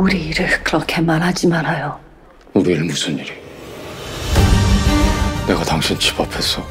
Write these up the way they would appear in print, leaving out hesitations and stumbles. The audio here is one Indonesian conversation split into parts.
우리 일을 그렇게 말하지 말아요. 우리 일 무슨 일이? 내가 당신 집 앞에서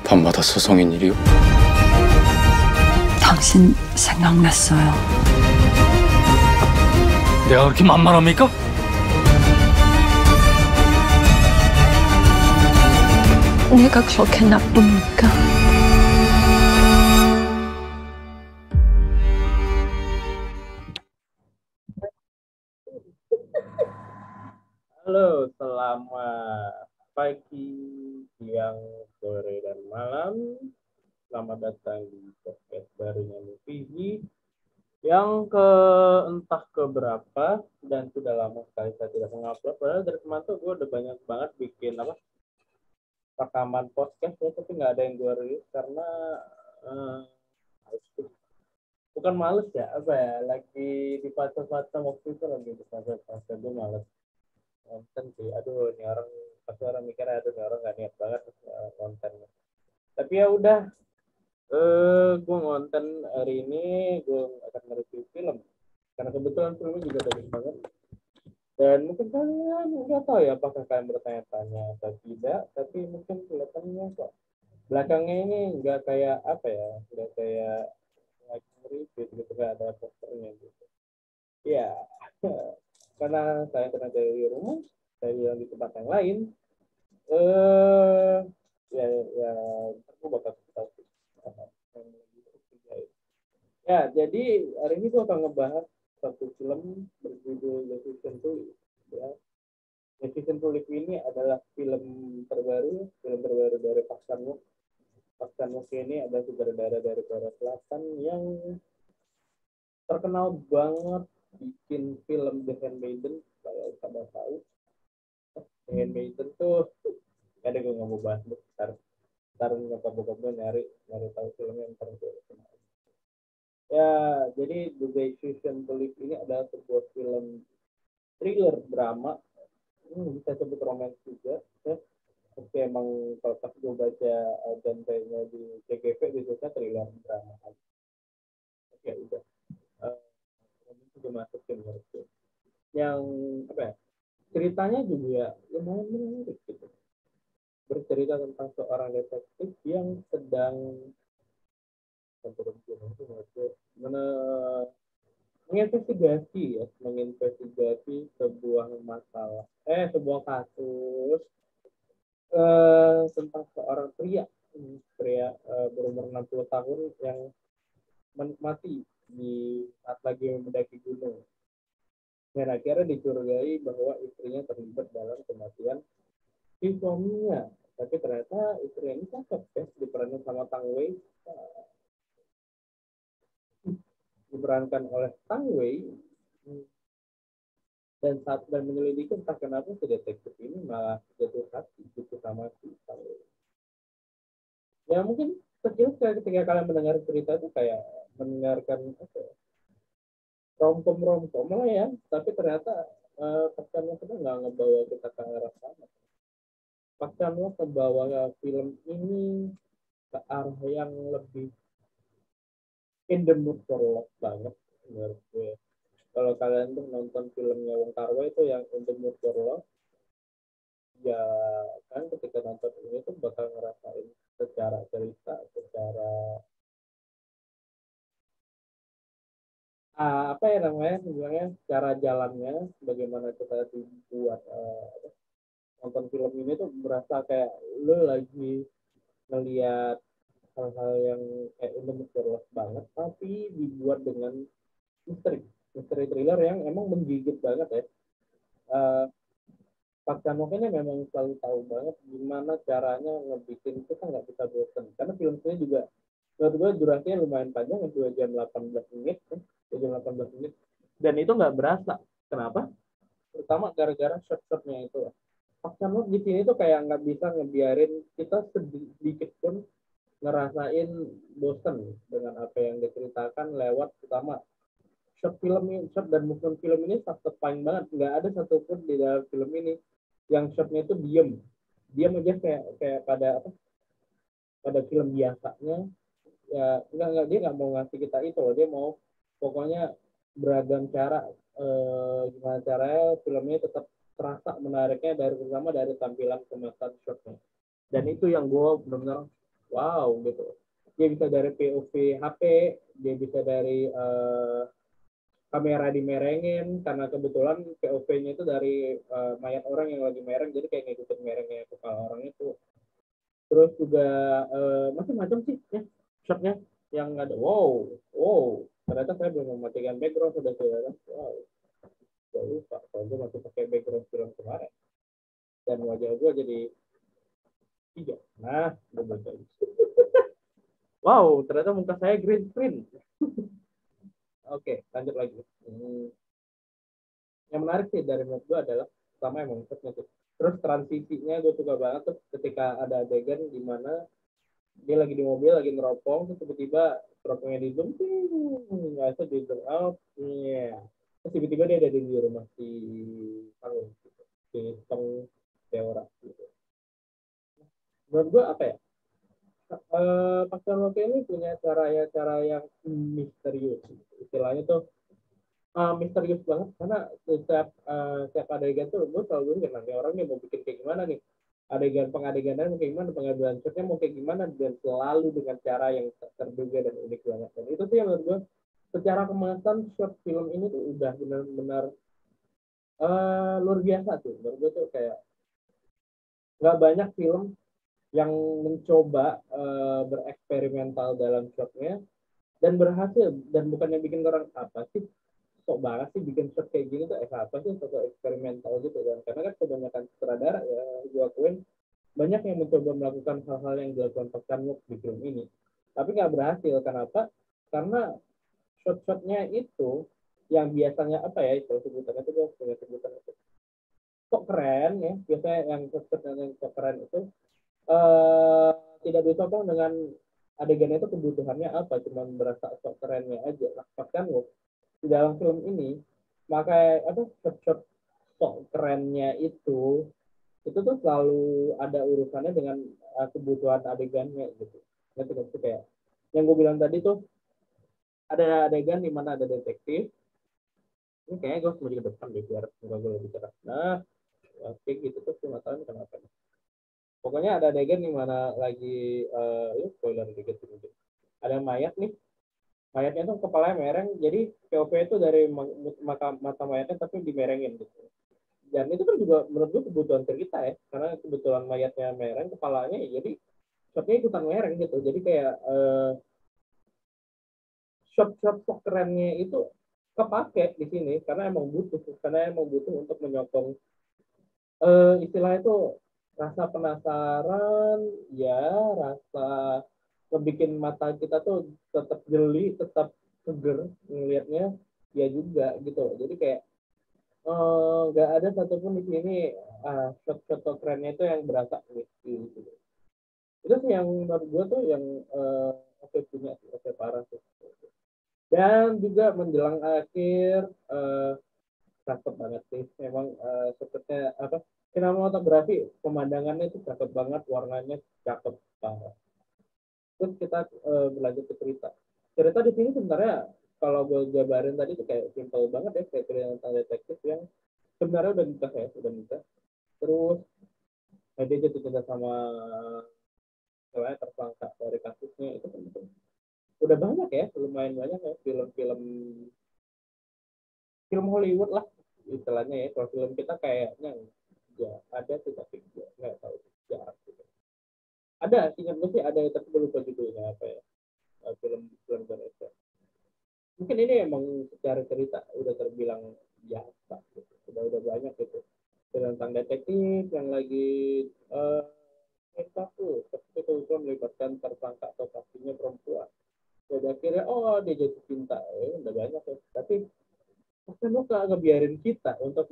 밤마다 서성인 일이요? 당신 생각났어요. 내가 그렇게 만만합니까? 내가 그렇게 나쁩니까? Halo, selamat pagi, siang, sore, dan malam. Selamat datang di podcast barunya Movie yang entah keberapa dan sudah lama sekali saya tidak mengupload. Padahal dari kemarin tuh gue udah banyak banget bikin rekaman podcast ya, tapi nggak ada yang gue rilis karena bukan males ya, lagi di fase-fase waktu itu lagi di fase-fase gue males konten sih. Aduh, ini orang pasti orang mikirnya aduh ini orang nggak niat banget kontennya. Tapi ya udah, gue ngonten hari ini gue akan nge-review film karena kebetulan filmnya juga bagus banget. Dan mungkin kalian nggak tahu ya apakah kalian bertanya-tanya atau tidak, tapi mungkin kelihatannya kok belakangnya ini nggak kayak nggak kayak lagi review gitu, nggak ada posternya gitu. Ya, karena saya kena dari rumah, saya bilang di tempat yang lain. Ya, aku bakal tahu. Ya, jadi hari ini gue akan ngebahas satu film berjudul Decision to Live. Ya. Decision to Live ini adalah film terbaru dari Park Chan-wook. Park Chan-wook ini adalah sutradara dari Korea Selatan yang terkenal banget bikin film The Handmaiden. Kalau pada tahu, The Handmaiden tuh ada gue nggak mau bahas ntar nyokap-bokap gue nyari tahu filmnya yang terbaru. Ya, jadi The Decision to Live ini adalah sebuah film thriller drama, bisa sebut romance juga. Ya. Oke, emang kalau pas gue baca genre-nya di CGV biasanya thriller drama. Oke, udah. Itu masukin menurutku. Yang ceritanya juga lumayan menarik gitu. Bercerita tentang seorang detektif yang sedang menginvestigasi sebuah sebuah kasus tentang seorang pria berumur 60 tahun yang mati di saat lagi mendaki gunung. Dan akhirnya dicurigai bahwa istrinya terlibat dalam kematian si suaminya. Tapi ternyata istrinya ini cakep ya, diperankan sama Tang Wei. Diperankan oleh Tang Wei. Dan saat menyelidiki entah kenapa si detektif ini malah jatuh hati gitu sama si Tang Wei. Ya mungkin ketika kalian mendengar cerita itu kayak mendengarkan romcom lah ya, tapi ternyata Park Chan-wook itu nggak ngebawa kita ke arah sana. Park Chan-wook membawa film ini ke arah yang lebih in the mood for love banget menurut gue. Kalau kalian tuh nonton filmnya Wong Kar-wai itu yang in the mood for love, ya kan ketika nonton ini tuh bakal ngerasain secara cerita, secara cara jalannya, bagaimana kita dibuat nonton film ini tuh berasa kayak lo lagi ngeliat hal-hal yang kayak ini misterius banget, tapi dibuat dengan misteri thriller yang emang menggigit banget ya. Park Chan-wook ini memang selalu tahu banget gimana caranya ngebikin kita nggak bisa bosan, karena film ini juga menurut gue durasinya lumayan panjang, 2 jam 18 menit. Dan itu nggak berasa. Kenapa? Pertama gara-gara shot-shotnya itu. Park Chan-wook di sini tuh kayak nggak bisa ngebiarin kita sedikit pun ngerasain bosen dengan apa yang diceritakan lewat pertama shot dan movement film ini sangat paling banget. Nggak ada satupun di dalam film ini yang shotnya itu diam aja kayak pada film biasanya. Ya nggak dia nggak mau ngasih kita itu loh, dia mau pokoknya beragam cara gimana caranya filmnya tetap terasa menariknya dari terutama dari tampilan kemasan shotnya. Dan itu yang gue benar-benar wow gitu. Dia bisa dari POV HP, dia bisa dari kamera dimerengin karena kebetulan POV-nya itu dari mayat orang yang lagi mereng, jadi kayak ngikutin merengnya kepala orang itu. Terus juga macam-macam sih ya shotnya yang ada. Wow, wow. Ternyata saya belum mematikan background sudah saya. Wow, gue lupa kalau gue masih pakai background film kemarin dan wajah gue jadi tiga. Nah, gue baca. Wow, ternyata muka saya green screen. Oke, lanjut lagi. Yang menarik sih dari menurut gue adalah pertama emang shotnya tuh. Terus transisinya gue suka banget tuh ketika ada adegan di mana dia lagi di mobil lagi neropong terus tiba-tiba teropongnya di zoom nggak bisa di zoom out iya terus tiba-tiba dia ada di rumah si Panggung gitu. Si Tong Deora gitu. Menurut gue apa ya Pak Chandra ini punya cara yang misterius istilahnya tuh misterius banget karena setiap adegan tuh gue selalu mikir nanti orangnya mau bikin kayak gimana nih adegan pengadegannya mau kayak gimana pengambilan shotnya mau kayak gimana dan selalu dengan cara yang terduga dan unik banget dan itu sih yang menurut gue secara kemasan short film ini tuh udah benar-benar luar biasa tuh menurut gue tuh kayak nggak banyak film yang mencoba bereksperimental dalam shotnya dan berhasil dan bukannya bikin orang apa sih kok banget sih bikin shot kayak gini tuh apa sih foto eksperimental gitu kan karena kan kebanyakan sutradara ya gue akuin banyak yang mencoba melakukan hal-hal yang dilakukan Park Chan Wook di film ini tapi nggak berhasil kenapa karena shot-shotnya itu yang biasanya apa ya itu sebutannya itu gue punya sebutan itu kok keren ya biasanya yang shot-shot yang kok keren itu eh tidak disokong dengan adegannya itu kebutuhannya apa cuman berasa sok kerennya aja nah Park Chan Wook di dalam film ini maka apa shot-shot sok kerennya itu tuh selalu ada urusannya dengan kebutuhan adegannya gitu. Ngerti nggak sih kayak yang gue bilang tadi tuh ada adegan di mana ada detektif. Ini kayaknya gue harus ke depan deh biar nggak gue lebih cerah. Nah, kayak gitu tuh cuma tahu kenapa. Pokoknya ada adegan di mana lagi ya spoiler dikit gitu. Ada mayat nih. Mayatnya tuh kepalanya mereng, jadi POV itu dari mata mayatnya tapi dimerengin gitu. Dan itu kan juga menurut gue kebutuhan cerita ya, karena kebetulan mayatnya mereng, kepalanya ya jadi shotnya ikutan mereng gitu. Jadi kayak shot-shot kerennya itu kepake di sini karena emang butuh untuk menyokong istilahnya itu rasa penasaran ya rasa ngebikin mata kita tuh tetap jeli tetap seger ngelihatnya ya juga gitu jadi kayak nggak ada satupun di sini shot-shot kerennya itu yang berasa gitu. Itu sih yang menurut gue tuh yang oke punya oke parah sih. Dan juga menjelang akhir cakep banget sih. Memang sepertinya apa sinematografi pemandangannya itu cakep banget, warnanya cakep banget. Terus kita berlanjut ke cerita. Cerita di sini sebenarnya kalau gue jabarin tadi tuh kayak simple banget ya kayak cerita detektif yang sebenarnya udah nikah ya, udah nikah. Terus dia jatuh cinta sama cewek tersangka dari kasusnya itu kan udah banyak ya, lumayan banyak ya film-film film Hollywood lah istilahnya ya. Kalau film kita kayaknya ya ada sih tapi ya, nggak tahu jarang gitu. Ada ingat gue sih ada tapi gue lupa judulnya apa ya film film Indonesia. Mungkin ini emang secara cerita udah terbilang biasa gitu. Udah banyak gitu. Tentang detektif yang lagi tuh tapi itu melibatkan tersangka atau saksinya perempuan. Jadi akhirnya dia jatuh cinta udah banyak ya. Tapi lu gak ngebiarin kita untuk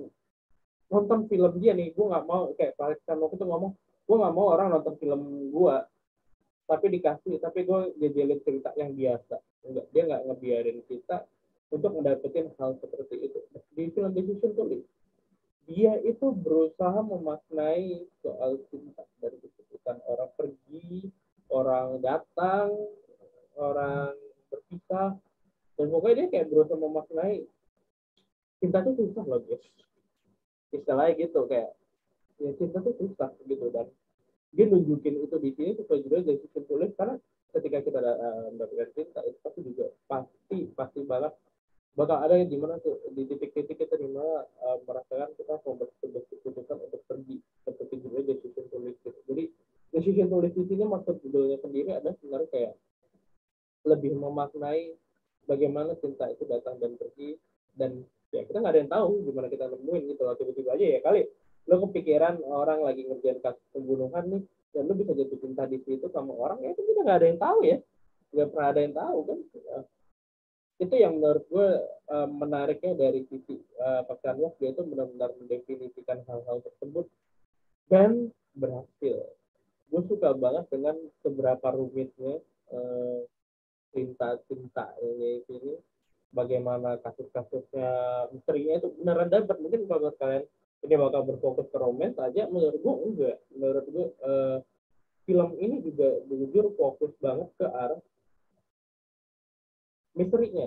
nonton film dia nih gue nggak mau kayak Pak Chandra itu ngomong gue nggak mau orang nonton film gue tapi dikasih tapi gue jadi cerita yang biasa enggak dia nggak ngebiarin kita untuk mendapatkan hal seperti itu di film Decision tuh dia itu berusaha memaknai soal cinta dari keputusan orang pergi orang datang orang berpisah dan pokoknya dia kayak berusaha memaknai cinta tuh susah loh guys, istilahnya gitu kayak ya cinta tuh susah gitu, dan dia nunjukin itu di sini supaya juga jadi tulis karena ketika kita mendapatkan cinta itu pasti juga pasti banget bakal ada yang dimana tuh di titik-titik kita dimana merasakan kita membuat sebuah keputusan untuk pergi seperti juga decision tulis gitu. Jadi decision tulis di sini maksud judulnya sendiri ada sebenarnya kayak lebih memaknai bagaimana cinta itu datang dan pergi, dan ya kita nggak ada yang tahu gimana kita nemuin gitu loh, tiba-tiba aja ya kali lo kepikiran orang lagi ngerjain kasus pembunuhan nih dan lo bisa jatuh cinta di situ sama orang, ya itu kita nggak ada yang tahu ya, nggak pernah ada yang tahu kan. Itu yang menurut gue menariknya dari sisi Pak Chandra, dia itu benar-benar mendefinisikan hal-hal tersebut dan berhasil. Gue suka banget dengan seberapa rumitnya cinta-cinta ini, bagaimana kasus-kasusnya, misterinya itu beneran dapat. Mungkin kalau kalian ini bakal berfokus ke romance aja, menurut gue enggak. Menurut gue film ini juga jujur fokus banget ke arah misterinya,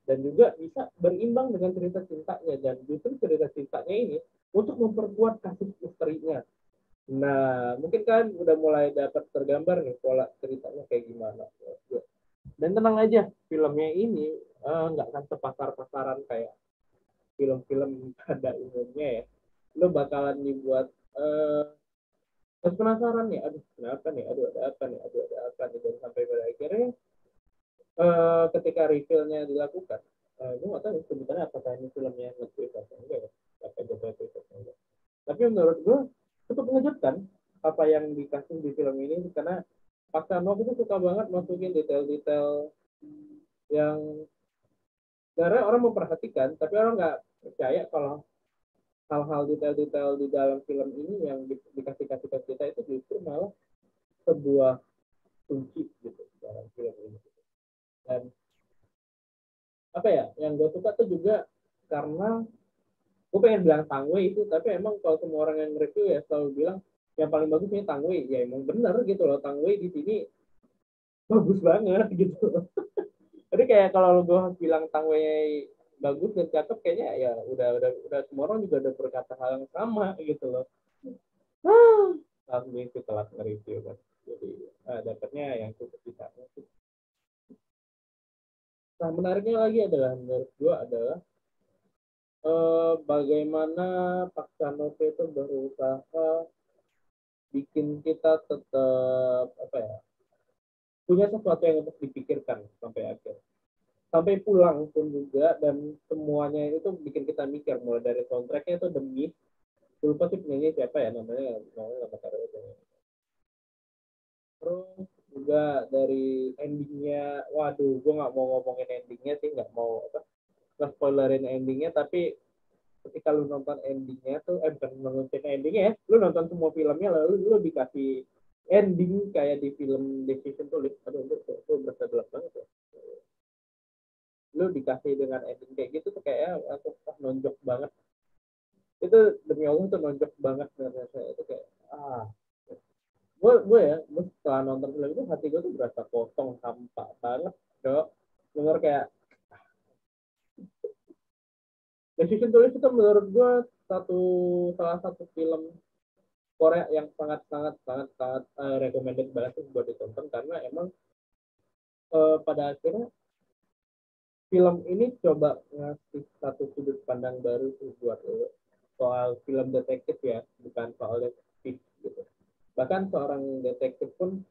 dan juga bisa berimbang dengan cerita cintanya, dan justru cerita cintanya ini untuk memperkuat kasus misterinya. Nah, mungkin kan udah mulai dapat tergambar nih pola ceritanya kayak gimana. Dan tenang aja, filmnya ini nggak akan sepasar-pasaran kayak film-film pada umumnya ya. Lo bakalan dibuat terus penasaran nih, aduh kenapa nih, aduh ada apa nih, aduh ada apa nih, dan sampai pada akhirnya ketika reveal-nya dilakukan, gue nggak tahu sebenarnya apakah ini filmnya Netflix atau enggak ya, apa jatuh atau enggak. Tapi menurut gue cukup mengejutkan apa yang dikasih di film ini, karena Pak Chandra itu suka banget masukin detail-detail yang sebenarnya orang memperhatikan, tapi orang nggak percaya kalau hal-hal detail-detail di dalam film ini yang dikasih-kasih ke kita itu justru malah sebuah kunci gitu dalam film ini. Dan apa ya, yang gue suka tuh juga karena gue pengen bilang Tangwei itu, tapi emang kalau semua orang yang review ya selalu bilang yang paling bagus ini Tangwei, ya emang bener gitu loh, Tangwei di sini bagus banget gitu. Jadi kayak kalau gue bilang Tangwei bagus dan cakep, kayaknya ya udah semua orang juga udah berkata hal yang sama gitu loh. Langsung itu telat nge-review kan, jadi dapatnya yang cukup bisa. Nah, menariknya lagi adalah menurut gue adalah bagaimana Pak Chandra itu berusaha bikin kita tetap apa ya, punya sesuatu yang untuk dipikirkan sampai akhir, sampai pulang pun juga, dan semuanya itu bikin kita mikir, mulai dari soundtracknya itu demi lupa sih penyanyi siapa ya namanya nama terus juga dari endingnya, waduh gue nggak mau ngomongin endingnya sih, nggak mau apa spoilerin endingnya, tapi ketika lu nonton endingnya tuh bukan nonton endingnya ya, lu nonton semua filmnya lalu lu dikasih ending kayak di film Decision tulis, aduh lu berasa gelap banget ya, lu dikasih dengan ending kayak gitu tuh kayak aku nonjok banget, itu demi Allah tuh nonjok banget menurut saya, itu kayak gue setelah nonton film itu hati gue tuh berasa kosong hampa banget dok, denger kayak Decision tulis itu menurut gue salah satu film Korea yang sangat sangat sangat sangat recommended banget buat ditonton, karena emang pada akhirnya film ini coba ngasih satu sudut pandang baru buat lo soal film detektif ya, bukan soal detektif gitu. Bahkan seorang detektif pun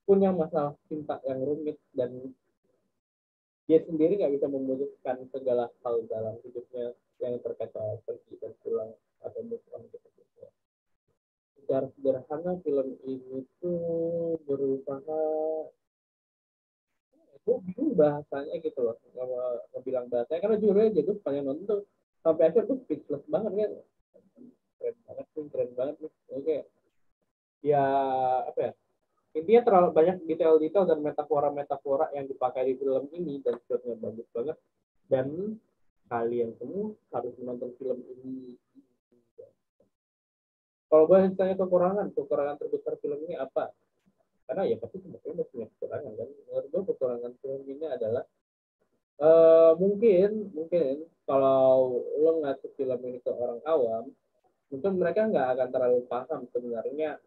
punya masalah cinta yang rumit, dan dia sendiri nggak bisa memutuskan segala hal dalam hidupnya yang terkait soal pergi dan pulang atau move on gitu. Secara sederhana film ini tuh berusaha, gue bingung bahasanya gitu loh, nggak bilang bahasanya karena jujur aja gue sepanjang nonton tuh sampai akhir tuh speechless banget kan, keren banget nih. Oke, ya apa ya, intinya terlalu banyak detail-detail dan metafora-metafora yang dipakai di film ini, dan shotnya bagus banget, dan kalian semua harus menonton film ini. Kalau gue tanya kekurangan terbesar film ini apa, karena ya pasti semua film punya kekurangan kan. Menurut gue kekurangan film ini adalah mungkin kalau lo ngasih film ini ke orang awam, mungkin mereka nggak akan terlalu paham sebenarnya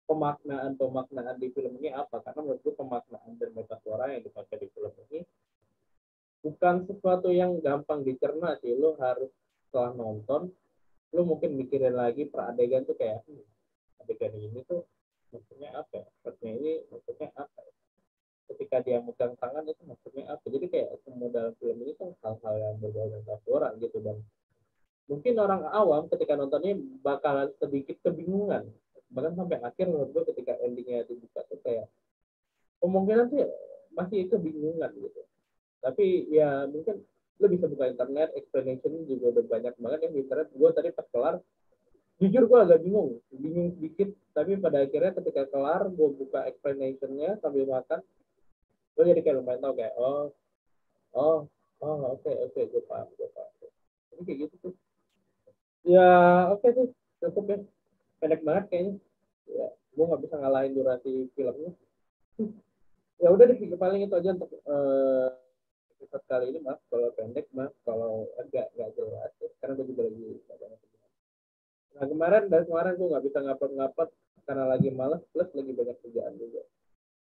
pemaknaan di film ini apa, karena menurut gue pemaknaan dan metafora yang dipakai di film ini bukan sesuatu yang gampang dicerna sih. Lo harus setelah nonton, lo mungkin mikirin lagi per adegan tuh kayak adegan ini tuh maksudnya apa ya? Maksudnya ini maksudnya apa ya? Ketika dia megang tangan itu maksudnya apa? Jadi kayak semua dalam film ini tuh hal-hal yang berbau metafora gitu. Dan mungkin orang awam ketika nontonnya bakalan sedikit kebingungan, bahkan sampai akhir menurut gue ketika endingnya dibuka tuh kayak kemungkinan sih masih kebingungan gitu. Tapi ya mungkin lo bisa buka internet, explanation juga udah banyak banget yang di internet. Gue tadi pas kelar jujur gue agak bingung sedikit, tapi pada akhirnya ketika kelar gue buka explanationnya sambil makan, gue jadi kayak lumayan tau kayak oh oke, gue paham. Ini kayak gitu tuh. Ya oke tuh, cukup ya, pendek banget kayaknya. Ya, gue nggak bisa ngalahin durasi filmnya. Ya udah deh, paling itu aja untuk episode kali ini. Mas kalau pendek, mas kalau agak nggak jelas ya. Karena gue juga lagi banyak. Nah dari kemarin gue nggak bisa ngupload karena lagi malas plus lagi banyak kerjaan juga.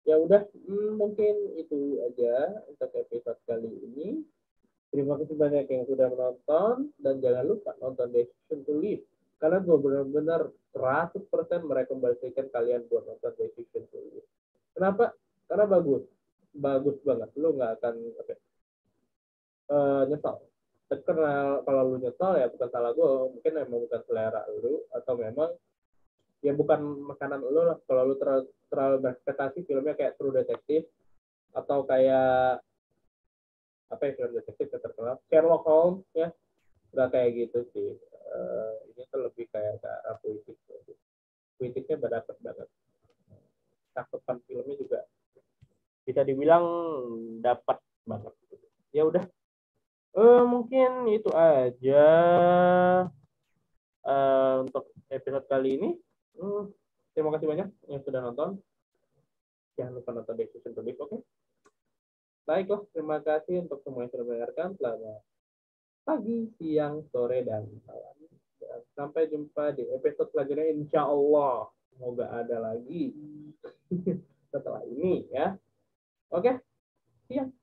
Ya udah, mungkin itu aja untuk episode kali ini. Terima kasih banyak yang sudah menonton, dan jangan lupa nonton Decision to Live karena gue benar-benar 100% merekomendasikan kalian buat nonton Decision to Live. Kenapa? Karena bagus banget. Lu nggak akan nyesal. Karena kalau lu nyesal ya bukan salah gue, mungkin memang bukan selera lu, atau memang ya bukan makanan lu lah. Kalau lu terlalu berekspektasi filmnya kayak True Detective atau kayak apa ya, film detektif yang terkenal Sherlock Holmes ya, nggak kayak gitu sih. Ini tuh lebih kayak ke arah puitiknya berdapat banget. Cakupan filmnya juga bisa dibilang dapat banget. Ya udah, mungkin itu aja untuk episode kali ini. Terima kasih banyak yang sudah nonton. Jangan lupa nonton Decision to Live, oke? Baiklah, terima kasih untuk semua yang sudah mendengarkan. Selamat pagi, siang, sore, dan malam. Dan sampai jumpa di episode selanjutnya, insya Allah. Semoga ada lagi setelah ini ya. Oke, siang.